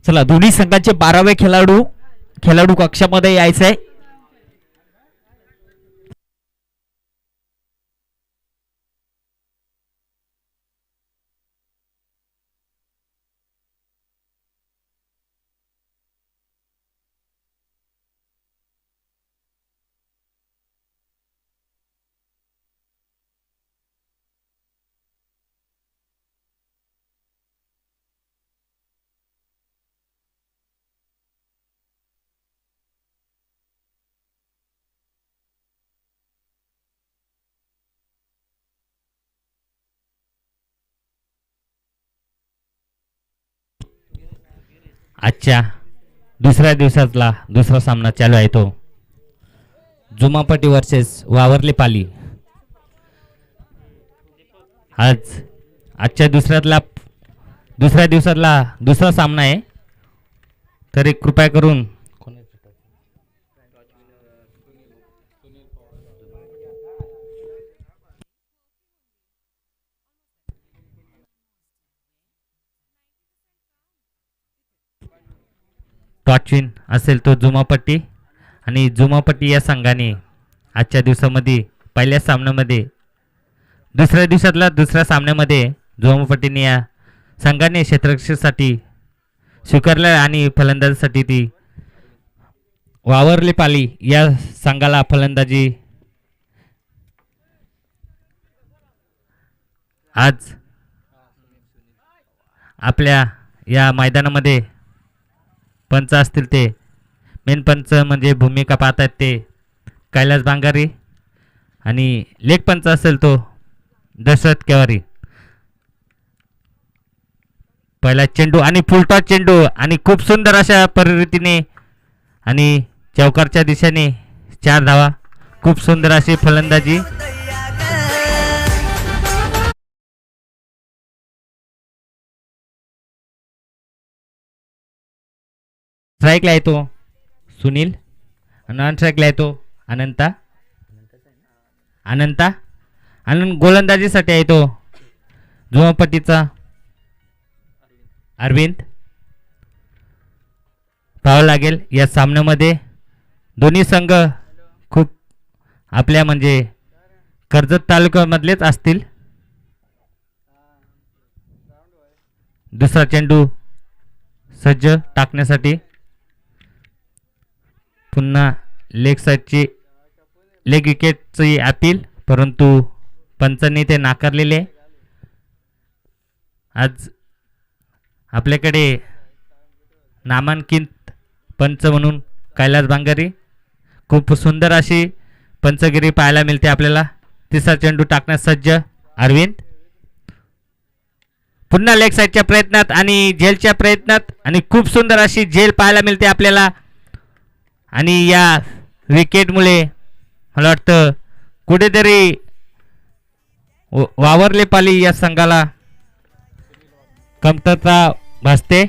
चला दोन्ही संघाचे 12वे खेळाडू खेळाडू कक्षामध्ये यायचंय. आजच्या दुसऱ्या दिवसातला दुसरा सामना चालू आहे तो जुमापटी वर्सेस वावरली पाली. आजच्या दुसऱ्या दिवसातला दुसरा सामना आहे. तरी कृपया करून टॉचविन असेल तो जुमापट्टी आणि जुमापट्टी या संघाने आजच्या दिवसामध्ये पहिल्या सामन्यामध्ये दुसऱ्या दिवसातला दुसऱ्या सामन्यामध्ये जुमापट्टीने या संघाने क्षेत्ररक्षणासाठी स्वीकारलं आणि फलंदाजीसाठी ती वावरली पाली या संघाला फलंदाजी आज आपल्या या मैदानामध्ये पंच असतील ते मेन पंच म्हणजे भूमिका पाहत आहेत ते कैलास बांगारी आणि लेग पंच असेल तो दशरथ केवारी. पहिला चेंडू आणि फुलटॉस चेंडू आणि खूप सुंदर अशा पद्धतीने आणि चौकारच्या दिशेने 4 धावा. खूप सुंदर अशी फलंदाजी. स्ट्राईकला येतो सुनील आणि नॉन स्ट्राईकला येतो अनंता आनंद. गोलंदाजीसाठी येतो जुमापट्टीचा अरविंद. पाहावं लागेल या सामन्यामध्ये दोन्ही संघ खूप आपल्या म्हणजे कर्जत तालुक्यामधलेच असतील. दुसरा चेंडू सज्ज टाकण्यासाठी. पुन्हा लेग साईडची लेग विकेटची अपील परंतु पंचांनी ते नाकारलेले. आज आपल्याकडे नामांकित पंच म्हणून कैलास बांगारी. खूप सुंदर अशी पंचगिरी पाहायला मिळते आपल्याला. तिसरा चेंडू टाकण्यास सज्ज अरविंद. पुन्हा लेग साईडच्या प्रयत्नात आणि झेलच्या प्रयत्नात आणि खूप सुंदर अशी झेल पाहायला मिळते आपल्याला. आणि या विकेटमुळे मला वाटतं कुठेतरी वावरले पाली या संघाला कमतरता भासते.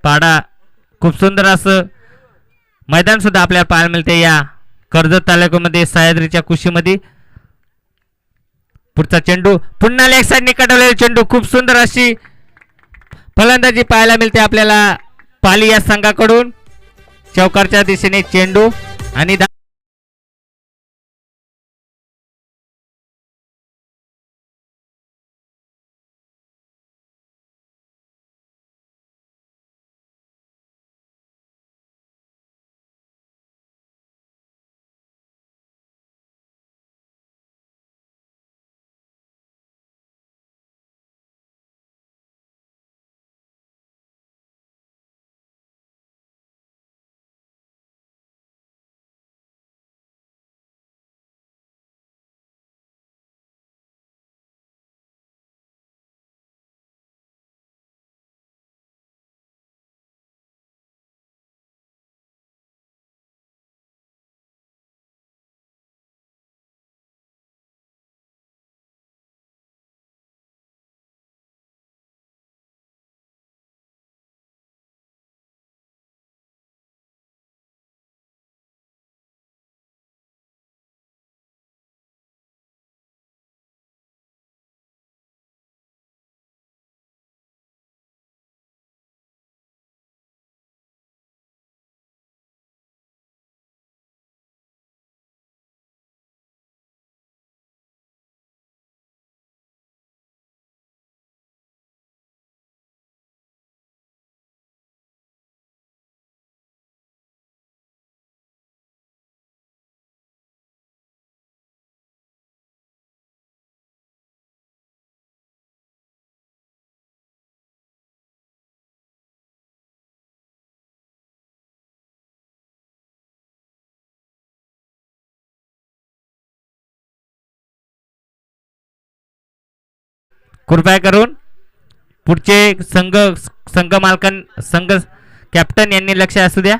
पाडा खूप सुंदर असं मैदान सुद्धा आपल्याला पाहायला मिळते या कर्जत तालुक्यामध्ये सह्याद्रीच्या कुशीमध्ये. पुढचा चेंडू पुन्हा लेग साइड निकटवलेला चेंडू खूप सुंदर अशी फलंदाजी पाहायला मिळते आपल्याला पाली या संघाकडून. चौकारच्या दिशेने चेंडू आणि कृपया करून पुढचे संघ मालकां संघ कॅप्टन यांनी लक्ष असू द्या.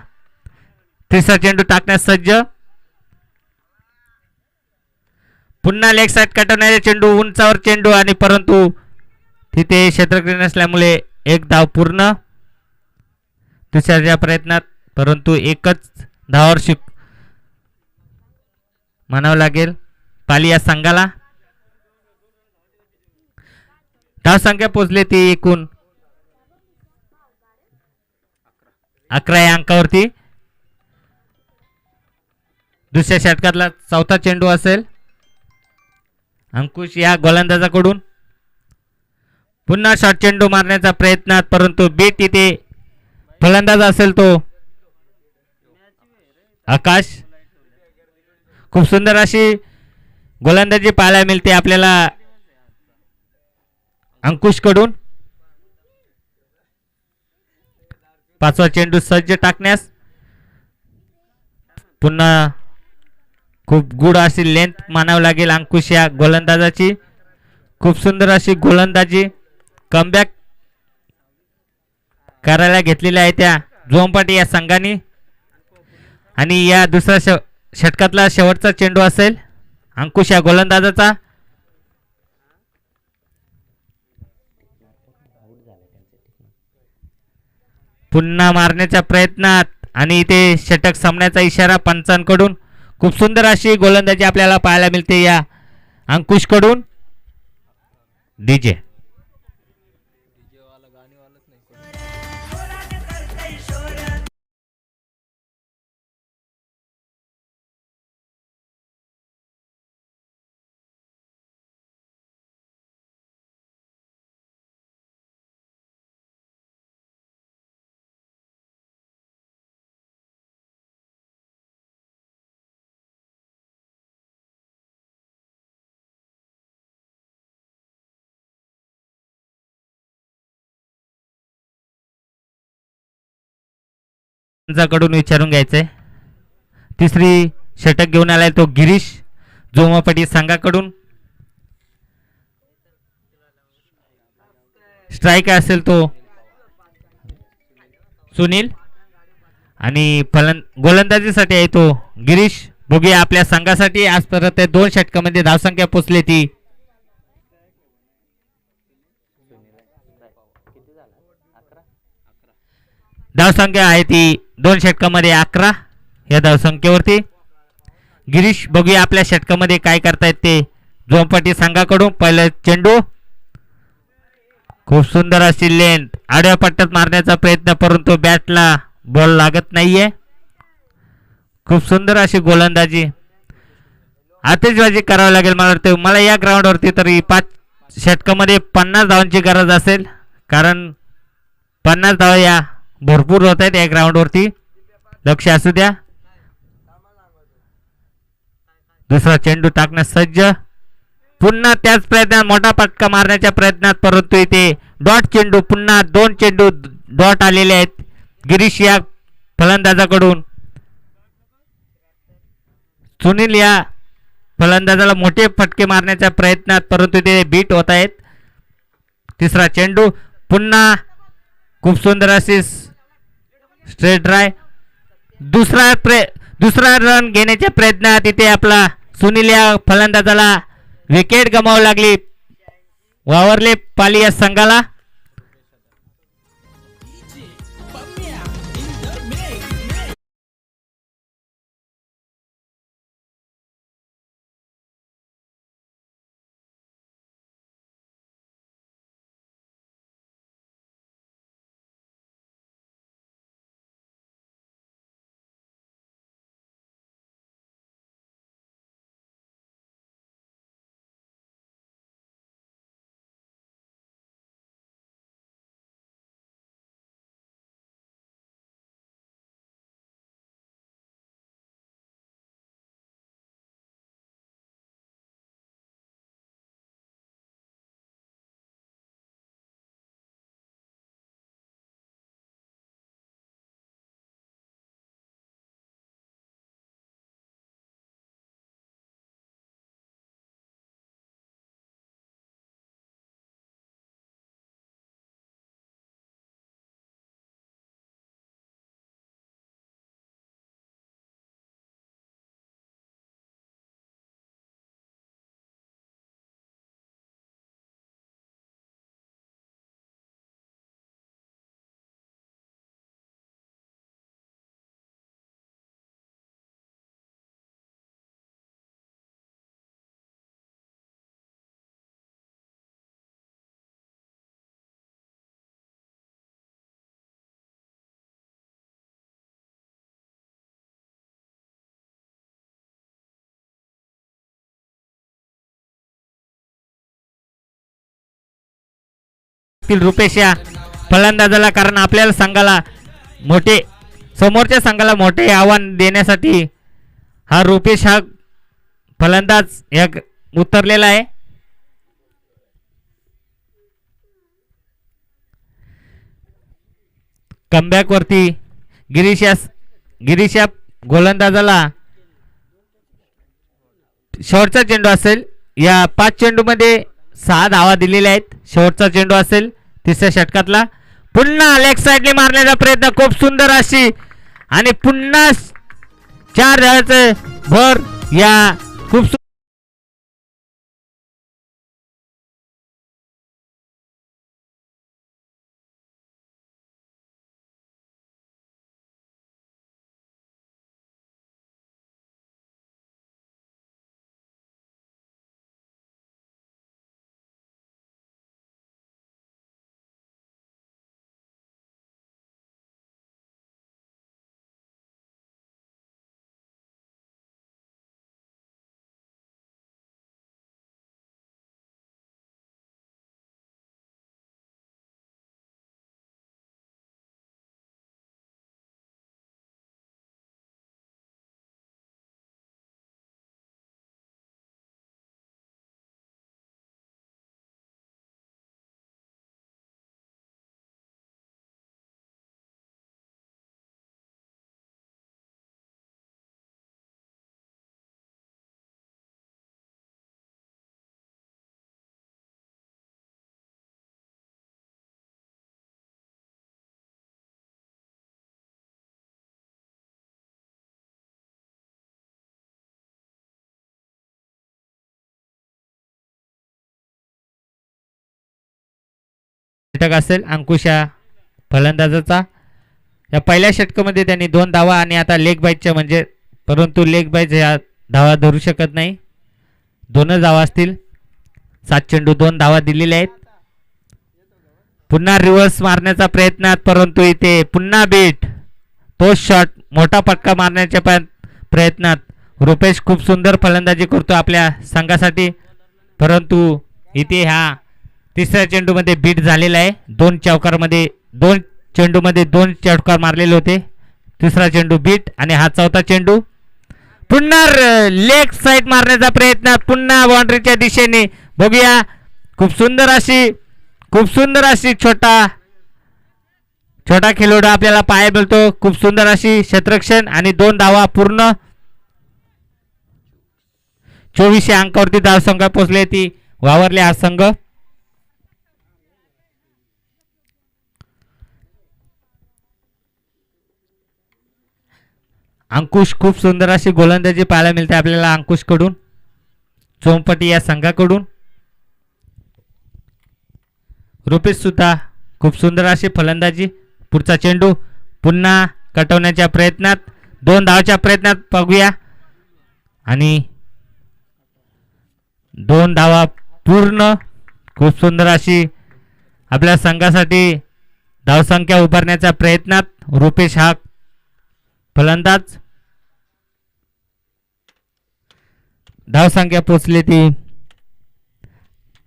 तिसरा चेंडू टाकण्यास सज्ज. पुन्हा लेग साइड कटवणारे चेंडू उंचावर चेंडू आणि परंतु तिथे क्षेत्ररक्षण नसल्यामुळे एक धाव पूर्ण. दुसऱ्या प्रयत्नात परंतु एकच धावावर म्हणावं लागेल पाली या संघाला. धाव संख्या पोहोचली ती एकूण 11 या अंकावरती. दुसऱ्या षटकातला चौथा चेंडू असेल अंकुश या गोलंदाजाकडून. पुन्हा शॉर्ट चेंडू मारण्याचा प्रयत्न परंतु बीट इथे फलंदाज असेल तो आकाश. खूप सुंदर अशी गोलंदाजी पाहायला मिळते आपल्याला अंकुश कडून. पाचवा चेंडू सज्ज टाकण्यास. पुन्हा खूप गुड अशी लेंथ मानावं लागेल अंकुश या गोलंदाजाची. खूप सुंदर अशी गोलंदाजी कमबॅक करायला घेतलेल्या आहे त्या जोमपाटी या संघाने. आणि या दुसऱ्या षटकातला शेवटचा चेंडू असेल अंकुश या गोलंदाजाचा. पुन्हा मारण्याच्या प्रयत्नात आणि इथे षटक संपण्याचा इशारा पंचांकडून. खूप सुंदर अशी गोलंदाजी आपल्याला पाहायला मिळते या अंकुश कडून. डीजे कडून विचारून घ्यायचंय. तिसरी षटक घेऊन आलाय तो गिरीश जोमापटी संघाकडून. स्ट्राईक असेल तो सुनील आणि गोलंदाजीसाठी आहे तो गिरीश. बघूया आपल्या संघासाठी आज परत 2 षटकामध्ये धावसंख्या पोचली ती. धावसंख्या आहे ती 2 षटकामध्ये 11 या धावसंख्येवरती. गिरीश बघूया आपल्या षटकामध्ये काय करतायत ते. जोमपट्टी संघाकडून पहिला चेंडू, खूप सुंदर अशी लेंथ, आडव्या पट्ट्यात मारण्याचा प्रयत्न परंतु बॅटला बॉल लागत नाहीये. खूप सुंदर अशी गोलंदाजी, आतिषबाजी करावी लागेल मला वाटतं. मला या ग्राउंडवरती तरी 5 षटकामध्ये 50 धावांची गरज असेल, कारण 50 धावा या भरपूर होत आहेत या ग्राउंडवरती. लक्ष असू द्या. दुसरा चेंडू टाकण्यास सज्ज, पुन्हा त्याच प्रयत्नात मोठा फटका मारण्याच्या प्रयत्नात परंतु इथे डॉट चेंडू, पुन्हा 2 चेंडू डॉट आलेले आहेत गिरीश या फलंदाजाकडून. सुनील या फलंदाजाला मोठे फटके मारण्याच्या प्रयत्नात परंतु ते बीट होत आहेत. तिसरा चेंडू, पुन्हा खूप सुंदर अशी स्ट्रेट ड्राय. दुसरा रन घेण्याच्या प्रयत्नात इथे आपला सुनील या फलंदाजाला विकेट गमावू लागली. वावरले पाली या संघाला. रुपेश या फलंदाजाला, कारण आपल्याला संघाला मोठे, समोरच्या संघाला मोठे आव्हान देण्यासाठी हा रुपेश हा फलंदाज एक उतरलेला आहे. कमबॅक वरती गिरीश या गोलंदाजाला शेवटचा चेंडू असेल. या 5 चेंडू मध्ये 6 धावा दिलेल्या आहेत. शेवटचा चेंडू असेल तिसऱ्या षटकातला. पुन्हा लेग साइडने मारण्याचा प्रयत्न, खूप सुंदर अशी, आणि पुन्हा 4 धावांचे भर या खूप षटक असेल अंकुश या फलंदाजाचा. या पहिल्या षटकामध्ये त्यांनी 2 धावा आणि आता लेग बाईच्या म्हणजे परंतु लेग बाईज या धावा धरू शकत नाही. 2च धावा असतील. 7 चेंडू 2 धावा दिलेल्या आहेत. पुन्हा रिव्हर्स मारण्याचा प्रयत्न परंतु इथे पुन्हा बीट. तो शॉट मोठा फटका मारण्याच्या प्रयत्नात रुपेश खूप सुंदर फलंदाजी करतो आपल्या संघासाठी परंतु इथे हा तिसऱ्या चेंडूमध्ये बीट झालेला आहे. 2 चेंडूमध्ये 2 चौकार मारलेले होते. तिसरा चेंडू बीट आणि हा चौथा चेंडू पुन्हा लेग साईड मारण्याचा प्रयत्न पुन्हा बाउंड्रीच्या दिशेने बघूया. खूप सुंदर अशी छोटा खेळाडू आपल्याला पाहायला मिळतो. खूप सुंदर अशी क्षेत्ररक्षण आणि 2 धावा पूर्ण 24 अंकावरती धावसंघ पोहोचले. ती वावरले हा संघ. अंकुश खूप सुंदर अशी गोलंदाजी पाहायला मिळते आपल्याला अंकुश कडून. चोमपटी या संघाकडून रुपेश सुद्धा खूप सुंदर अशी फलंदाजी. पुढचा चेंडू पुन्हा कटवण्याच्या प्रयत्नात 2 धावाच्या प्रयत्नात बघूया आणि 2 धावा पूर्ण. खूप सुंदर अशी आपल्या संघासाठी धावसंख्या उभारण्याच्या प्रयत्नात रुपेश हा फलंदाज. धावसंख्या पोचली ती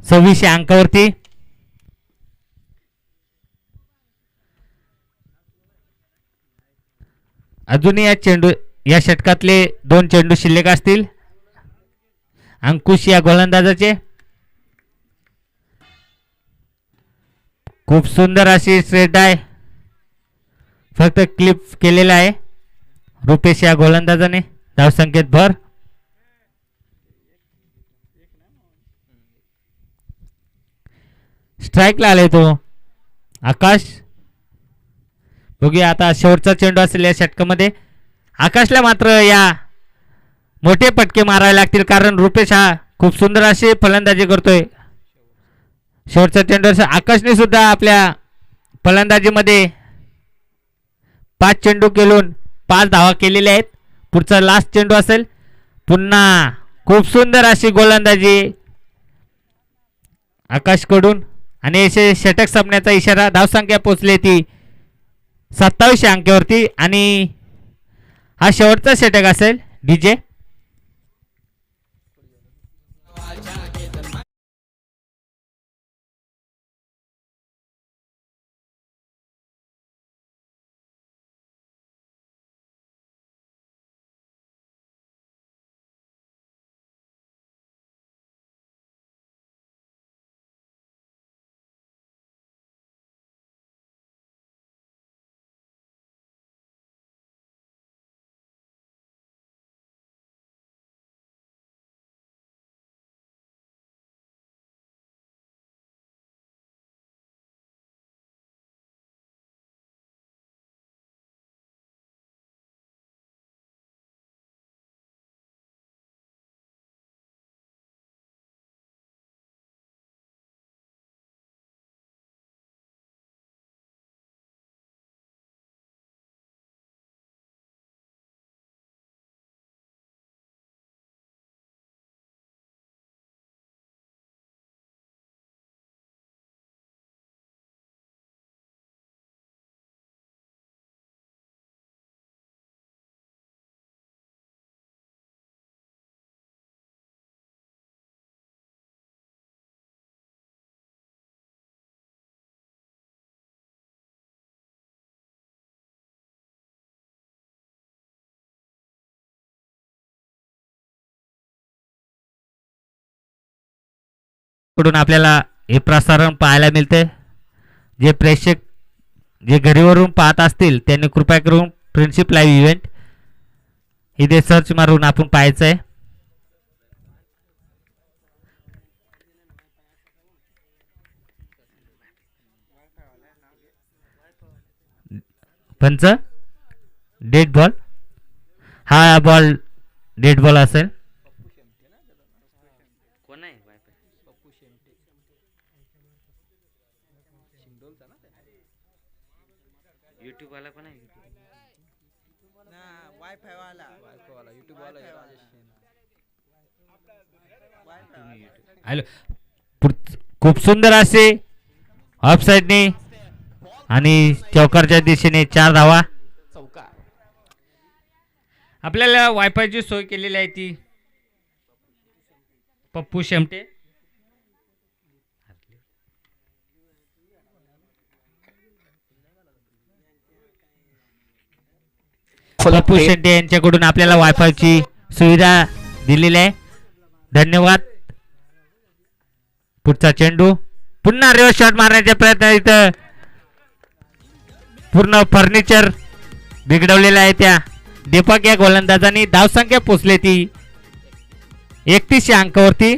26 अंकावरती. अजूनही या षटकातले 2 चेंडू शिल्लक असतील अंकुश या गोलंदाजाचे. खूप सुंदर अशी स्ट्रेट आहे फक्त क्लिप केलेला आहे रुपेश या गोलंदाजाने. धावसंख्येत भर. स्ट्राईकला आले तो आकाश. बघूया आता शेवटचा चेंडू असेल या षटकामध्ये. आकाशला मात्र या मोठे पटके मारावे लागतील कारण रुपेश हा खूप सुंदर अशी फलंदाजी करतोय. शेवटचा चेंडू आकाशने सुद्धा आपल्या फलंदाजीमध्ये 5 चेंडू खेळून 5 धावा केलेल्या आहेत. पुढचा लास्ट चेंडू असेल. पुन्हा खूप सुंदर अशी गोलंदाजी आकाशकडून आणि असे षटक संपण्याचा इशारा. धावसंख्या पोचली ती 27 अंकावरती आणि हा शेवटचा षटक असेल डीजे. कडून आपल्याला हे प्रसारण पाहायला मिळते. जे प्रेक्षक जे घरीवरून पाहत असतील त्यांनी कृपया करून फ्रेंडशिप लाईव्ह इव्हेंट इथे सर्च मारून आपण पाहायचं आहे. पंच डेड बॉल. हा बॉल डेड बॉल असेल. यूट्यूब वाला पण आहे. ना वायफाय वाला वायफाय वाला यूट्यूब वाला वायफाय आहे वाला राजेश शेन. वायफाय वाला हॅलो. खूप सुंदर असे ऑफ साईडने आणि चौकारच्या दिशेने 4 धावा. चौकार. आपल्याला वायफायची सोय केलेली आहे ती पप्पू शेमटे. पप्पू शेट्टे यांच्याकडून आपल्याला वायफायची सुविधा दिलेली आहे. धन्यवाद. पुढचा चेंडू पुन्हा रिव्हर्स शॉट मारण्याचा प्रयत्न. इथं पूर्ण फर्निचर बिघडवलेलं आहे त्या दीपक या गोलंदाजांनी. धावसंख्या पोचली ती 31 या अंकावरती.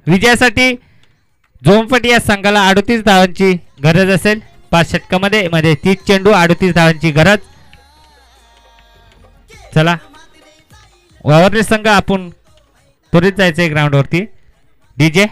विजयासाठी जोमपट या संघाला 38 धावांची गरज असेल. 5 षटकामध्ये 30 चेंडू 38 धावांची गरज. चला वावरले संघ आपण त्वरित जायचंय ग्राउंडवरती. डीजे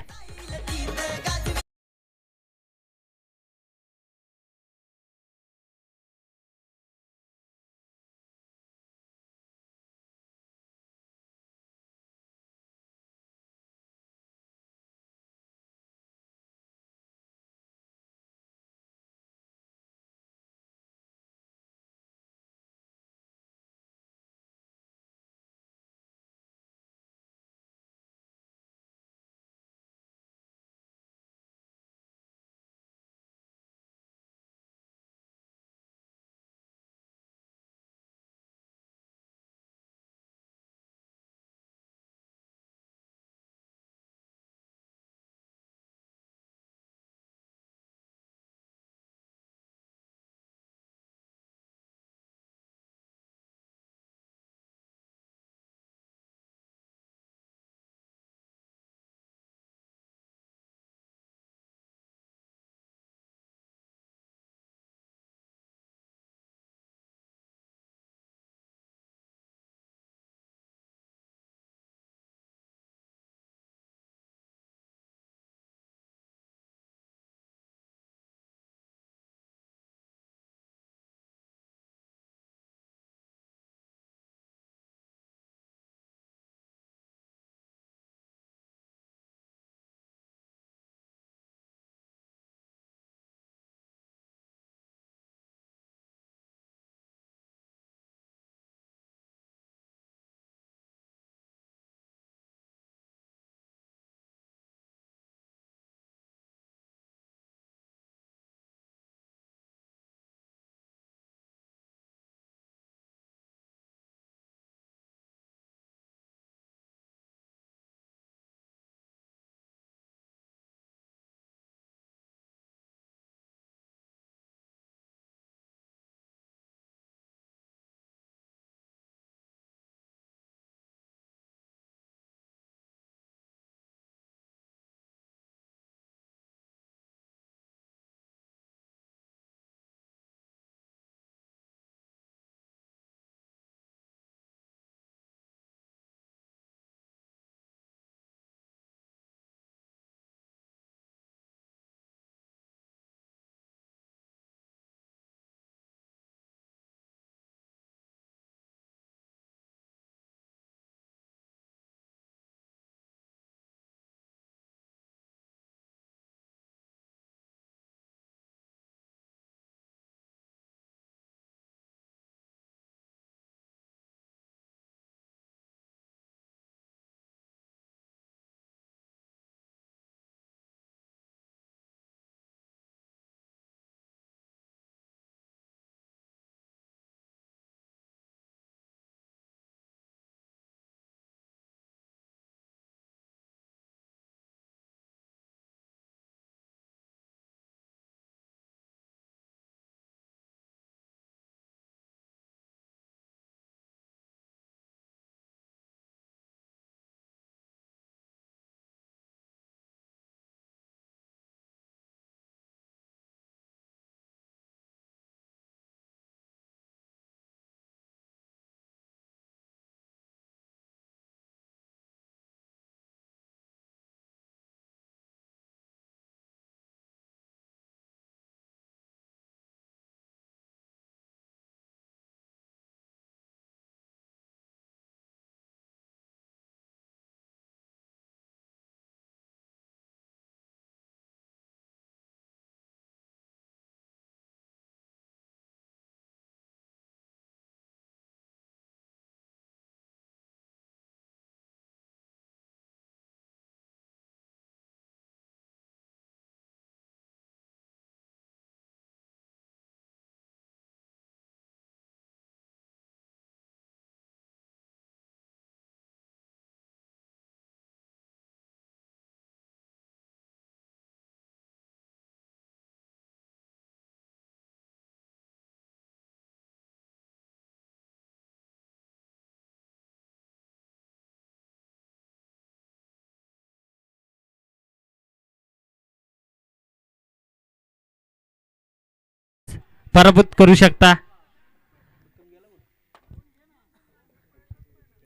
पराभूत करू शकता.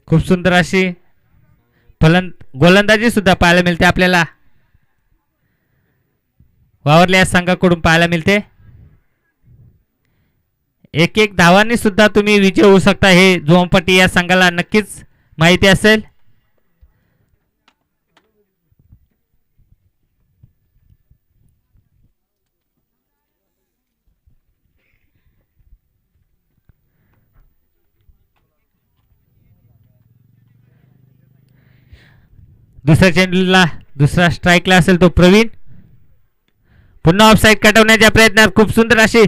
खूप सुंदर अशी गोलंदाजी सुद्धा पाहायला मिळते आपल्याला वावरल्या संघाकडून पाहायला मिळते. एक एक धावांनी सुद्धा तुम्ही विजय होऊ शकता हे जोमपट्टी या संघाला नक्कीच माहिती असेल. दुसऱ्या चेंडूला दुसरा स्ट्राईकला असेल तो प्रवीण. पुन्हा ऑफसाईड कटवण्याच्या प्रयत्नात खूप सुंदर अशी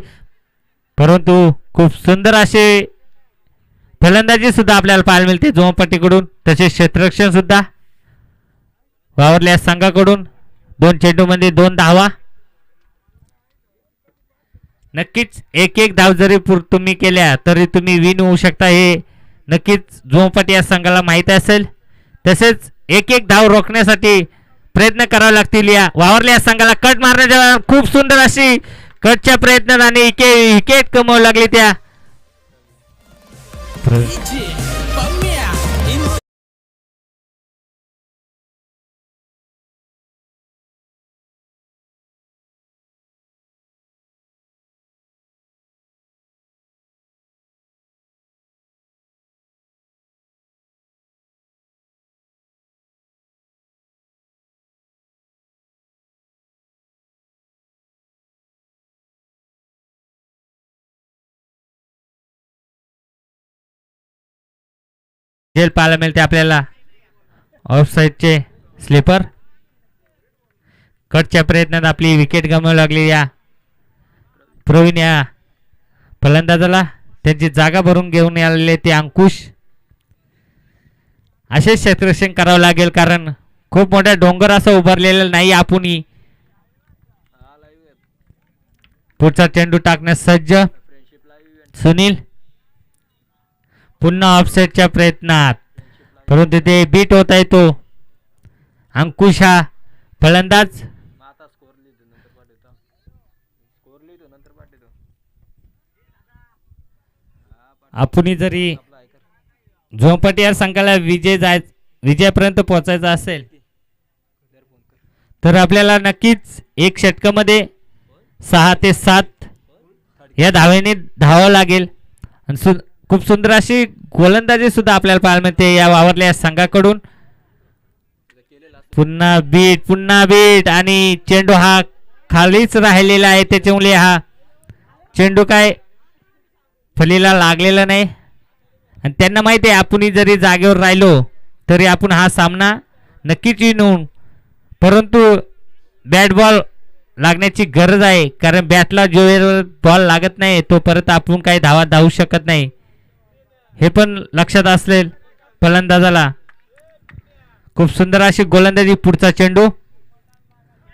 परंतु खूप सुंदर असे फलंदाजी सुद्धा आपल्याला पाहायला मिळते जोमपट्टीकडून. तसेच क्षेत्ररक्षण सुद्धा वावरल्या संघाकडून 2 चेंडूमध्ये 2 धावा. नक्कीच एक एक धाव जरी तुम्ही केल्या तरी तुम्ही विन होऊ शकता हे नक्कीच जोमपट्टी या संघाला माहिती असेल. तसेच एक एक धाव रोखण्यासाठी प्रयत्न करावे लागतील या वावरल्या संघाला. कट मारण्याच्या खूप सुंदर अशी कटच्या प्रयत्नात आणि विकेट कमवू लागली त्या झेल पाहायला मिळते आपल्याला. ऑफसाईडचे स्लीपर. कटच्या प्रयत्नात आपली विकेट गमावू लागली या प्रवीण या फलंदाजाला. त्यांची जागा भरून घेऊन आलेले ते अंकुश. असेच क्षेत्ररक्षण करावं लागेल कारण खूप मोठा डोंगर असं उभारलेलं नाही आपण. पुढचा चेंडू टाकण्यास सज्ज सुनील. पुन्हा ऑफसाईडच्या प्रयत्नात परंतु ते बीट होत आहे तो अंकुश हा फलंदाज. आपण जरी झोंपटी या संघाला विजयापर्यंत पोहोचायचा असेल तर आपल्याला नक्कीच एक षटकामध्ये 6 ते 7 या धावेने धावावं लागेल. आणि खूप सुंदर अशी गोलंदाजी सुद्धा आपल्याला पाहायला मिळते या वावरल्या संघाकडून. पुन्हा बीट आणि चेंडू हा खालीच राहिलेला आहे त्याच्यामुळे हा चेंडू काय फलीला लागलेला नाही. आणि त्यांना माहिती आहे आपण जरी जागेवर राहिलो तरी आपण हा सामना नक्कीच जिंकू. परंतु बॅट बॉल लागण्याची गरज आहे कारण बॅटला जो बॉल लागत नाही तो परत आपण काही धावा धावू शकत नाही हे पण लक्षात असेल फलंदाजाला. खूप सुंदर अशी गोलंदाजी. पुढचा चेंडू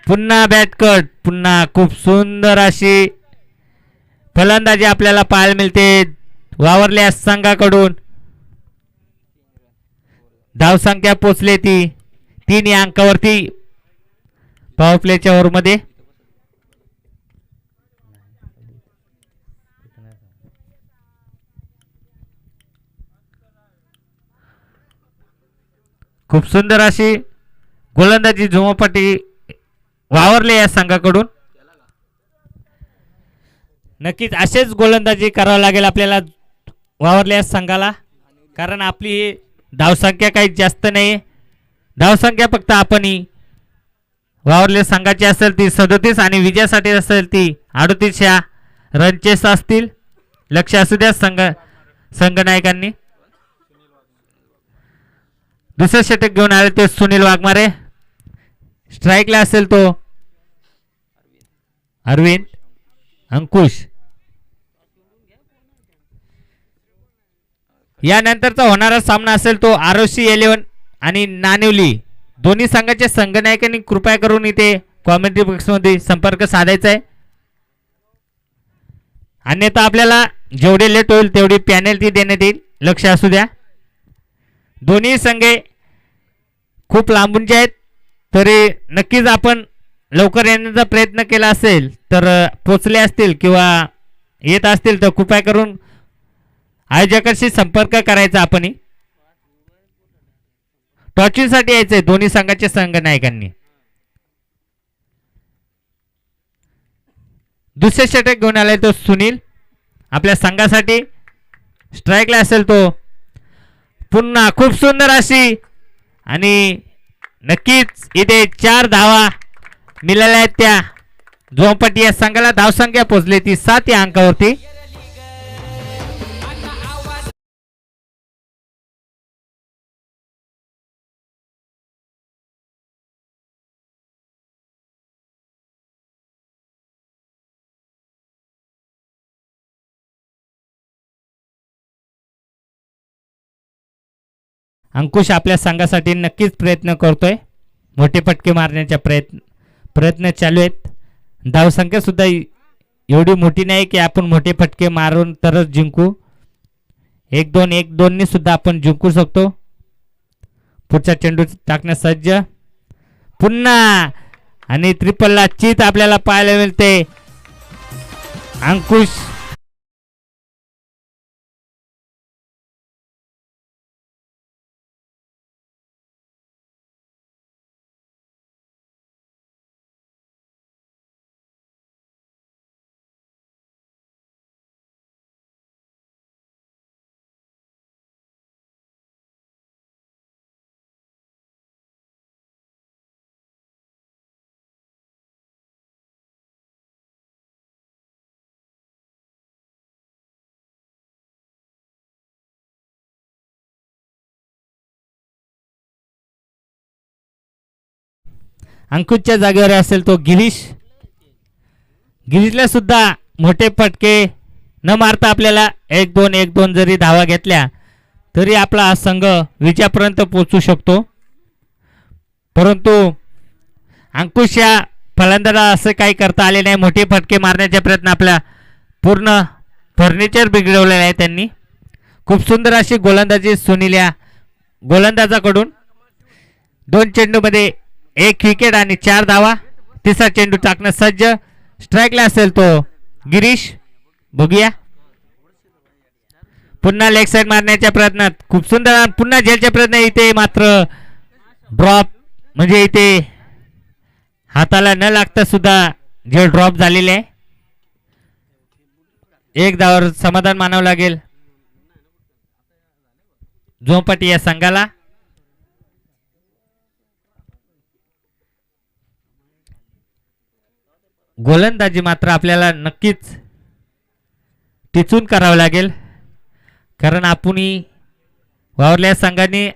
पुन्हा बॅट कट. पुन्हा खूप सुंदर अशी फलंदाजी आपल्याला पाहायला मिळते वावरल्या संघाकडून. धावसंख्या पोचले ती 3 या अंकावरती पॉवर प्लेच्या ओव्हरमध्ये. खूप सुंदर अशी गोलंदाजी झोमपट्टी वावरले या संघाकडून. नक्कीच असेच गोलंदाजी करावं लागेल आपल्याला वावरल्या संघाला कारण आपली धावसंख्या काही जास्त नाही. धावसंख्या फक्त आपण वावरल्या संघाची असेल ती 37 आणि विजयासाठी असेल ती 38 या रनचेस असतील. लक्ष असू द्या संघनायकांनी. दुसरं षटक घेऊन आले ते सुनील वाघमारे. स्ट्राईकला असेल तो अरविंद. अंकुश. यानंतरचा होणारा सामना असेल तो आरोसी 11 आणि नानिवली. दोन्ही संघाच्या संघनायकांनी कृपया करून इथे कॉमेंट्री बॉक्समध्ये संपर्क साधायचा आहे. अन्यथा आपल्याला जेवढे लेट होईल तेवढी पेनल्टी देण्यात येईल. लक्ष असू द्या. दोन्ही संघे खूप लांबूनचे आहेत तरी नक्कीच आपण लवकर येण्याचा प्रयत्न केला असेल तर पोचले असतील किंवा येत असतील तर कृपया करून आयोजकांशी संपर्क करायचा आपण. टॉचिंगसाठी यायचंय दोन्ही संघाच्या संघ नायकांनी. दुसरे षटक घेऊन आलाय तो सुनील आपल्या संघासाठी. स्ट्राईकला असेल तो. पुन्हा खूप सुंदर अशी आणि नक्कीच इथे 4 धावा मिळाल्या आहेत त्या जोमपट्टी या संघाला. धावसंख्या पोहोचली ती 7 या अंकावरती. अंकुश आपल्या संघासाठी नक्कीच प्रयत्न करतोय. मोठे फटके मारण्याचा प्रयत्न चालू आहेत. धावसंख्या सुद्धा एवढी मोठी नाही की आपण मोठे फटके मारून तरच जिंकू. 1-2 ने सुद्धा आपण जिंकू शकतो. पुढचा चेंडू टाकण्यास सज्ज. पुन्हा आणि ट्रिपलला चित आपल्याला पाहायला मिळते. अंकुश अंकुशच्या जागेवर असेल तो गिरीशला सुद्धा मोठे फटके न मारता आपल्याला 1-2 जरी धावा घेतल्या तरी आपला हा संघ विजयापर्यंत पोहोचू शकतो. परंतु अंकुश या फलंदाजाला असं काही करता आले नाही. मोठे फटके मारण्याचा प्रयत्न आपला पूर्ण फर्निचर बिघडवलेलं आहे त्यांनी. खूप सुंदर अशी गोलंदाजी सुनील या गोलंदाजाकडून. 2 चेंडूमध्ये 1 विकेट आणि 4 धावा. तिसरा चेंडू टाकणं सज्ज. स्ट्राईकला असेल तो गिरीश. बघूया पुन्हा लेग साइड मारण्याच्या प्रयत्नात खूप सुंदर. पुन्हा झेलच्या प्रयत्न. इथे मात्र ड्रॉप म्हणजे इथे हाताला न लागता सुद्धा झेल ड्रॉप झालेले आहे. 1 धावावर समाधान मानावं लागेल जोमपट्टी या संघाला. गोलंदाजी मात्र आपल्याला नक्कीच टिचून करावं लागेल कारण आपण वावरल्या संघाने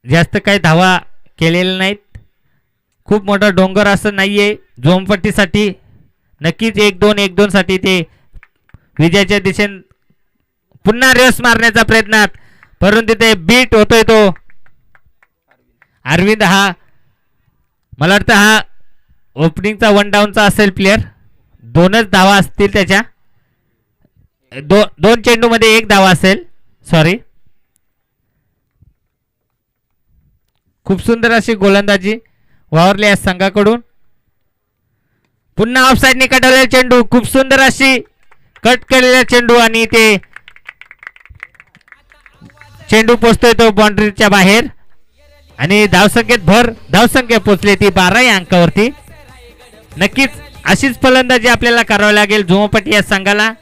जास्त काही धावा केलेल्या नाहीत. खूप मोठा डोंगर असं नाहीये जोमपट्टीसाठी. नक्कीच 1-2 साठी ते विजयाच्या दिशेने पुन्हा रेस मारण्याचा प्रयत्नात परंतु ते बीट होतोय तो अरविंद. हा मला वाटतं हा ओपनिंगचा 1 डाऊनचा असेल प्लेयर. 2च धावा असतील त्याच्या. 2 चेंडूमध्ये 1 धावा असेल. सॉरी. खूप सुंदर अशी गोलंदाजी वावरली या संघाकडून. पुन्हा ऑफ साइडने कटवलेला चेंडू. खूप सुंदर अशी कट केलेला चेंडू आणि ते चेंडू पोचतोय तो बाउंड्रीच्या बाहेर आणि धावसंख्येत भर. धावसंख्या पोचली ती 12 या अंकावरती. नक्कीच अशीच फलंदाजी आपल्याला करावी लागेल जोमपट्टी या संघाला.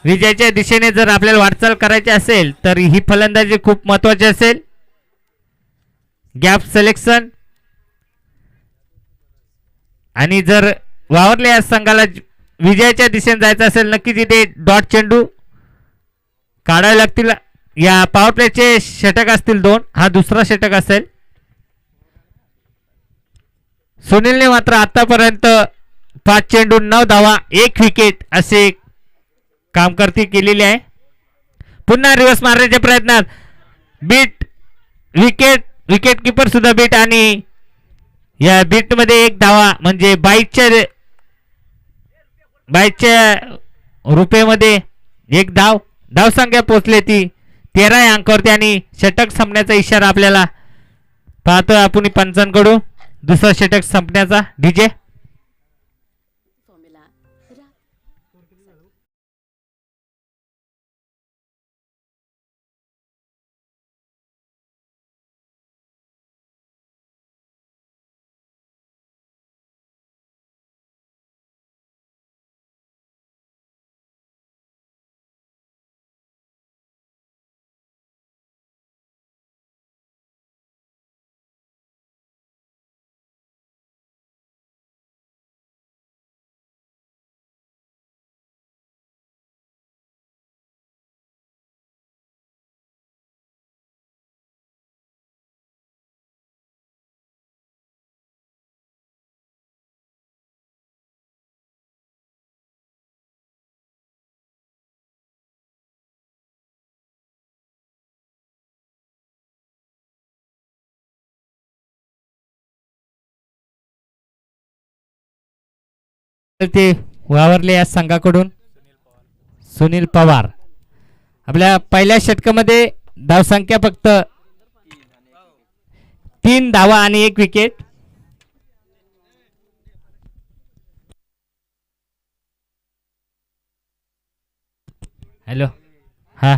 विजयाच्या दिशेने जर आपल्याला वाटचाल करायची असेल तर ही फलंदाजी खूप महत्वाची असेल. गॅप सिलेक्शन आणि जर वावरल्या या संघाला विजयाच्या दिशेने जायचं असेल नक्कीच इथे डॉट चेंडू काढावे लागतील. या पॉवर प्लेचे षटक असतील 2. हा दुसरा षटक असेल. सुनीलने मात्र आतापर्यंत 5 चेंडू 9 धावा 1 विकेट असे कामकर्ती केलेली आहे. पुन्हा रिव्हर्स मारण्याच्या प्रयत्नात बीट विकेट कीपर सुद्धा बीट आणि या बीट मध्ये 1 धावा म्हणजे 22च्या रुपयेमध्ये 1 धावसंख्या पोहोचली ती 13 या अंकावरती आणि षटक संपण्याचा इशारा आपल्याला पाहतोय आपण पंचांकडून. दुसरा षटक संपण्याचा डीजे. ते वावरले या संघाकडून सुनील पवार. आपल्या पहिल्या षटकामध्ये धावसंख्या फक्त 3 धावा आणि 1 विकेट. हॅलो हा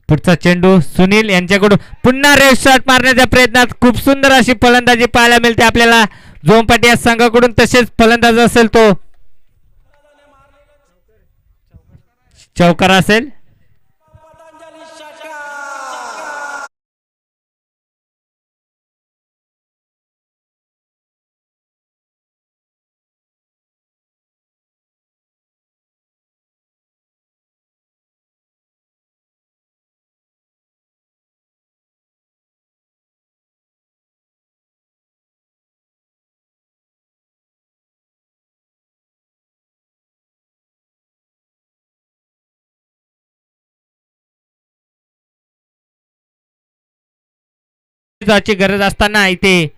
पुढचा चेंडू सुनील यांच्याकडून पुन्हा रेड शॉट मारण्याच्या प्रयत्नात खूप सुंदर अशी फलंदाजी पाहायला मिळते आपल्याला जोमपाटी या संघाकडून. तसेच फलंदाज असेल तो चौकार असेल. ची गरज असताना इथे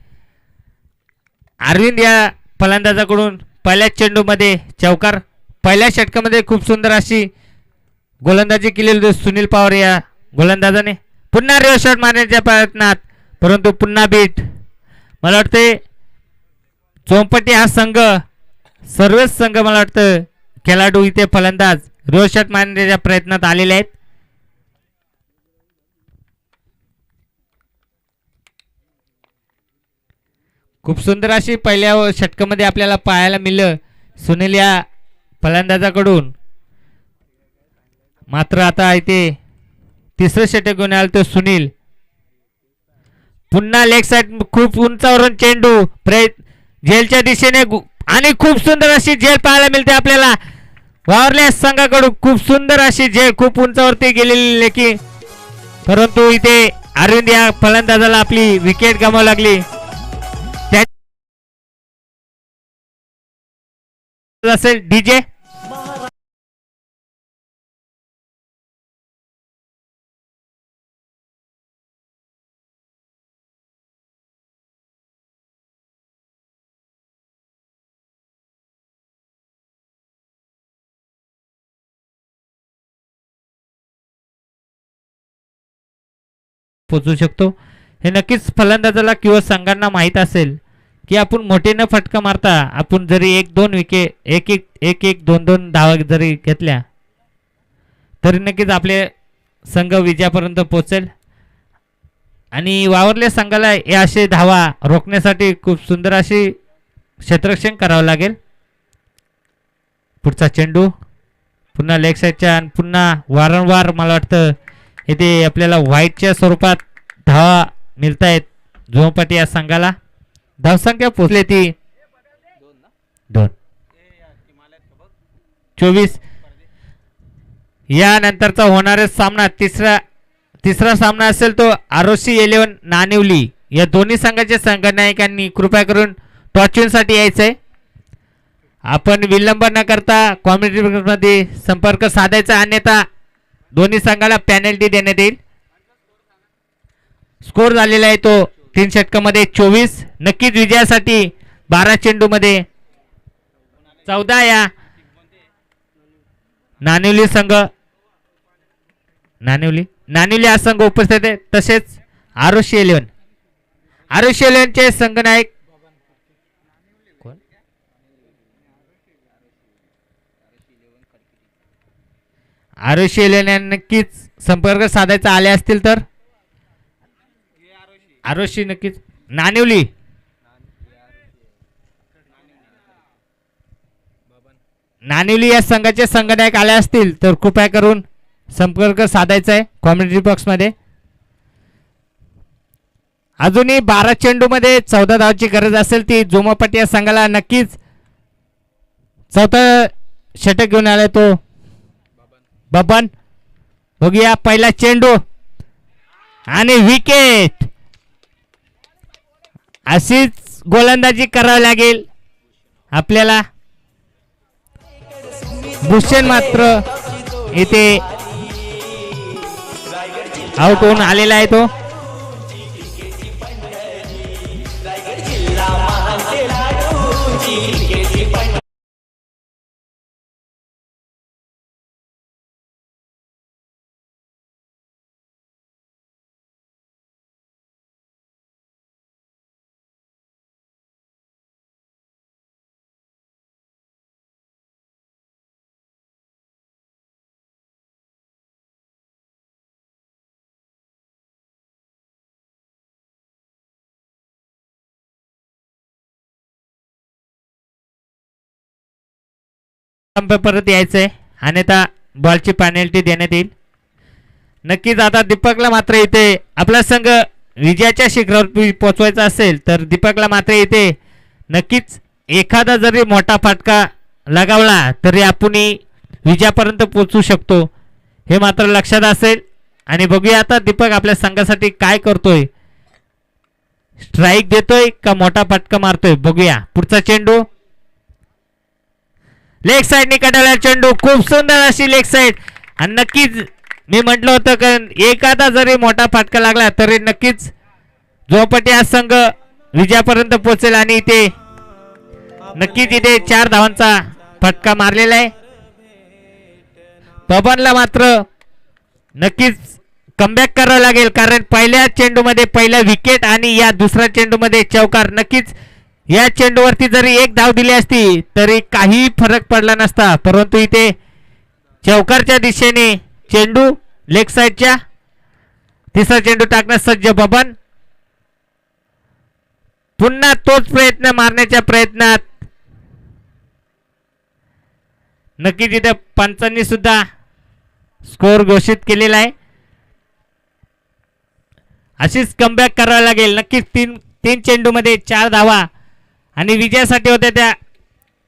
अरविंद या फलंदाजाकडून पहिल्या चेंडूमध्ये चौकार. पहिल्या षटकामध्ये खूप सुंदर अशी गोलंदाजी केलेली सुनील पवार या गोलंदाजाने. पुन्हा रेड शॉट मारण्याच्या प्रयत्नात परंतु पुन्हा बीट. मला वाटते चोंपटी हा संघ सर्वच संघ मला वाटतं खेळाडू इथे फलंदाज रेड शॉट मारण्याच्या प्रयत्नात आलेले आहेत. खूप सुंदर अशी पहिल्या षटकामध्ये आपल्याला पाहायला मिळलं सुनील या फलंदाजाकडून. मात्र आता इथे तिसरं षटक घेऊन आलं तो सुनील. पुन्हा लेग साइड खूप उंचावरून चेंडू झेलच्या दिशेने आणि खूप सुंदर अशी झेल पाहायला मिळते आपल्याला वावरल्या संघाकडून. खूप सुंदर अशी झेल खूप उंचावरती गेलेली लेखी परंतु इथे अरविंद या फलंदाजाला आपली विकेट गमावू लागली. असेल डीजे पोचू शकतो. हे नक्कीच फलंदाजाला किंवा संघांना माहीत असेल की आपण मोठे न फटका मारता आपण जरी 1-2 विकेट 1-1 2-2 धावा जरी घेतल्या तरी नक्कीच आपले संघ विजयापर्यंत पोहोचेल. आणि वावरल्या संघाला हे असे धावा रोखण्यासाठी खूप सुंदर अशी क्षेत्ररक्षण करावं लागेल. पुढचा चेंडू पुन्हा लेग साईडच्या आणि पुन्हा वारंवार मला वाटतं इथे आपल्याला व्हाईटच्या स्वरूपात धावा मिळत आहेत जोमपाटी या संघाला. धावसंख्या पोचले ती 2. 24. यानंतरचा होणारा सामना तिसरा सामना असेल तो आरोसी 11 नानिवली या दोन्ही संघाच्या संघनायकांनी कृपया करून टॉचविनसाठी यायचंय. आपण विलंब न करता कॉमेंट्री मध्ये संपर्क साधायचा अन्यथा दोन्ही संघाला पेनल्टी देण्यात येईल. स्कोर झालेला आहे तो 3 षटकामध्ये 24. नक्कीच विजयासाठी 12 चेंडू मध्ये 14 या नानिवली संघ नानिवली हा संघ उपस्थित आहे. तसेच आरोशी 11 चे संघनायक कोण आरोशी 11 नक्कीच संपर्क साधायचा आले असतील तर आरोशी नक्कीच नानिवली या संघाचे संघनायक आले असतील तर कृपया करून संपर्क साधायचा आहे कॉमेंट्री बॉक्स मध्ये. अजूनही 12 चेंडू मध्ये 14 धावाची गरज असेल ती जोमापाटी या संघाला. नक्कीच चौथा षटक घेऊन आलाय तो बबन. बघूया पहिला चेंडू आणि विकेट. अशीच गोलंदाजी करावी लागेल आपल्याला. भूषण मात्र इथे आउट होऊन आलेला आहे तो. रायगड जिल्हा महान खेळाडू परत यायचंय अन्यथा बॉलची पेनल्टी देण्यात येईल. नक्कीच आता दीपकला मात्र इथे आपला संघ विजयाच्या शिखरावर पोचवायचा असेल तर दीपकला मात्र इथे नक्कीच एखादा जरी मोठा फटका लगावला तरी आपण विजयापर्यंत पोचू शकतो हे मात्र लक्षात असेल. आणि बघूया आता दीपक आपल्या संघासाठी काय करतोय. स्ट्राईक देतोय का मोठा फटका मारतोय बघूया. पुढचा चेंडू लेग साईडने काढलेला चेंडू खूप सुंदर अशी लेग साईड. आणि नक्कीच मी म्हटलं होतं की एखादा जरी मोठा फटका लागला तरी नक्कीच जोपटी हा संघ विजयापर्यंत पोहोचेल. आणि इथे नक्कीच इथे 4 धावांचा फटका मारलेला आहे. बबनला मात्र नक्कीच कमबॅक करावं लागेल कारण पहिल्या चेंडूमध्ये पहिला विकेट आणि या दुसऱ्या चेंडूमध्ये चौकार. नक्कीच या चेंडूवरती जरी एक धाव दिली असती तरी काही फरक पडला नसता परंतु इथे चौकारच्या दिशेने चेंडू लेग साईडच्या तिसरा चेंडू टाकण्यास सज्ज बबन. पुन्हा तोच प्रयत्न मारण्याच्या प्रयत्नात नक्कीच इथे पंचांनी सुद्धा स्कोर घोषित केलेला आहे. अशीच कमबॅक करावी लागेल. नक्कीच तीन चेंडूमध्ये 4 धावा आणि विजयासाठी होत्या त्या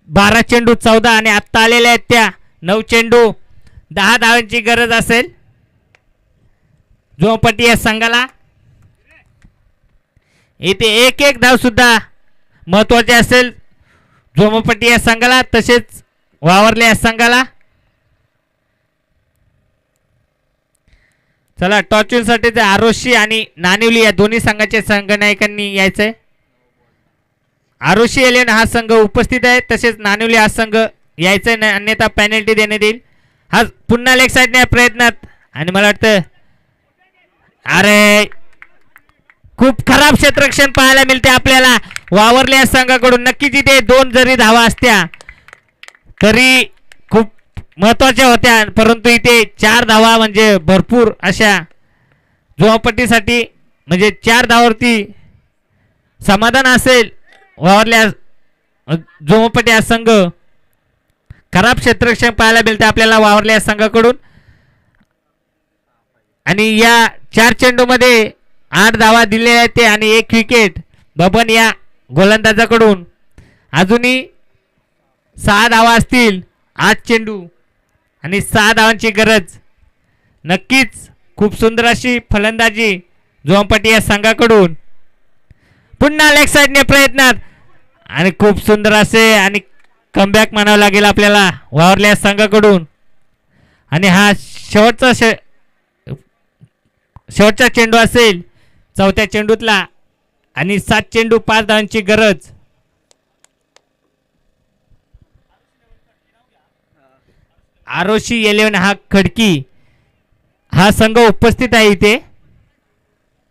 12 चेंडू 14 आणि आत्ता आलेल्या आहेत त्या 9 चेंडू 10 धावांची गरज असेल जोपटी या संघाला. इथे एक धाव सुद्धा महत्वाची असेल जोमपटी या संघाला तसेच वावरले या संघाला. चला टॉचविनसाठी ते आरोशी आणि नानिवली या दोन्ही संघाचे संघनायकांनी यायचंय. आरोशी एलियन हा संघ उपस्थित आहे तसेच नानिवली हा संघ यायचंय अन्यथा पेनल्टी देण्यात येईल. हा पुन्हा लेग साईडने प्रयत्नात आणि मला वाटतं अरे खूप खराब क्षेत्ररक्षण पाहायला मिळते आपल्याला वावरल्या संघाकडून. नक्कीच इथे 2 जरी धावा असत्या तरी खूप महत्वाच्या होत्या परंतु इथे 4 धावा म्हणजे भरपूर अशा जोपटीसाठी म्हणजे 4 धावावरती समाधान असेल. वावरल्या जोमपटी हा संघ खराब क्षेत्ररक्षण पाहायला मिळते आपल्याला वावरल्या संघाकडून. आणि या 4 चेंडूमध्ये 8 धावा दिलेल्या आहेत आणि 1 विकेट बबन या गोलंदाजाकडून. अजूनही 6 धावा असतील 8 चेंडू आणि 6 धावांची गरज. नक्कीच खूप सुंदर अशी फलंदाजी जोमपटी या संघाकडून. पुन्हा लेग साईडने प्रयत्नात आणि खूप सुंदर असे आणि कमबॅक म्हणावं लागेल आपल्याला वावरल्या संघाकडून. आणि हा शेवटचा चेंडू असेल 4थ्या चेंडूतला आणि 7 चेंडू 5 धावांची गरज. आरोशी 11 हा खडकी हा संघ उपस्थित आहे इथे.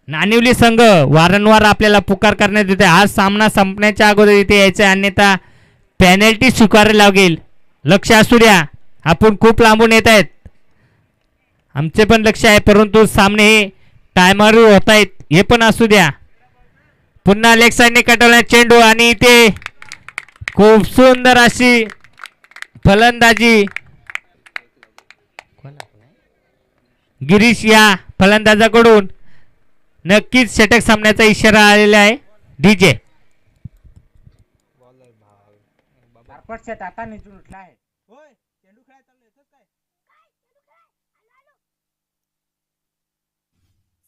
नानिवली संघ वारंवार आपल्याला पुकार करण्यात येते. हा सामना संपण्याच्या अगोदर इथे यायचं अन्यथा पेनल्टी स्वीकारावी लागेल. लक्ष असू द्या आपण खूप लांबून येत आहेत आमचे पण लक्ष आहे परंतु सामने हे टायमरवर होत आहेत हे पण असू द्या. पुन्हा लेग साईडने कटवला चेंडू आणि इथे खूप सुंदर अशी फलंदाजी गिरीश या फलंदाजाकडून. नक्कीच षटक सामन्याचा इशारा आलेला आहे डीजे. आता निघून उठला आहे. होय चेंडू खेळायला चालू येतच काय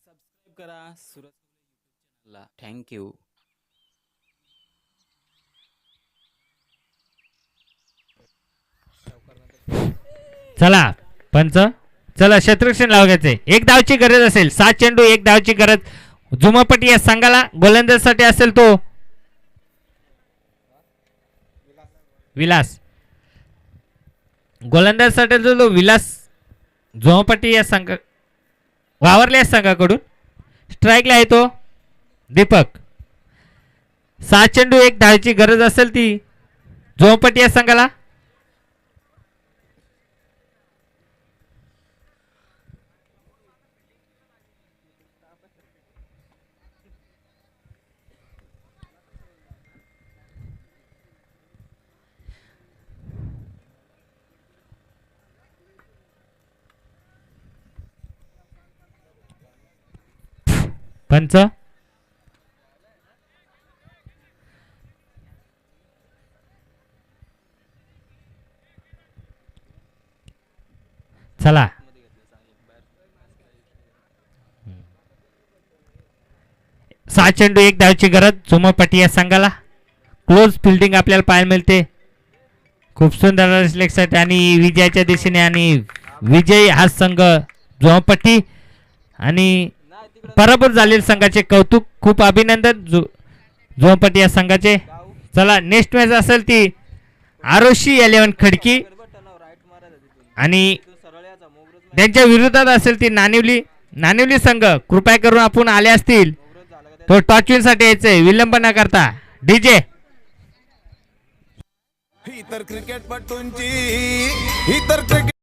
सबस्क्राईब करा सूरज चॅनलला. थँक्यू. चला पंच चला क्षेत्ररक्षण लावायचे. 1 धावची गरज असेल 7 चेंडू 1 धावची गरज जुमापटी या संघाला. गोलंदाजासाठी असेल तो विलास. गोलंदाजासाठी जो विलास जुमापटी या संघ वावरल्या संघाकडून. स्ट्राईकला आहे तो दीपक. 7 चेंडू 1 धावची गरज असेल ती जुमापटी या संघाला. पंच चला. 6 चेंडू 1 धावची गरज झोमपट्टी या संघाला. क्लोज फिल्डिंग आपल्याला पाहायला मिळते. खूप सुंदर सिलेक्शन आणि विजयाच्या दिशेने आणि विजय हा संघ झोमपट्टी आणि पराभूत झालेल्या संघाचे कौतुक. खूप अभिनंदन झोमपट्टी या संघाचे. चला नेक्स्ट मॅच असेल ती आरोशी 11 खडकी आणि त्यांच्या विरोधात असेल ती नानिवली संघ. कृपया करून आपण आले असतील तो टॉच विन साठी यायचंय विलंब न करता. डीजे ही तर क्रिकेटपटूंची ही तर क्रिकेट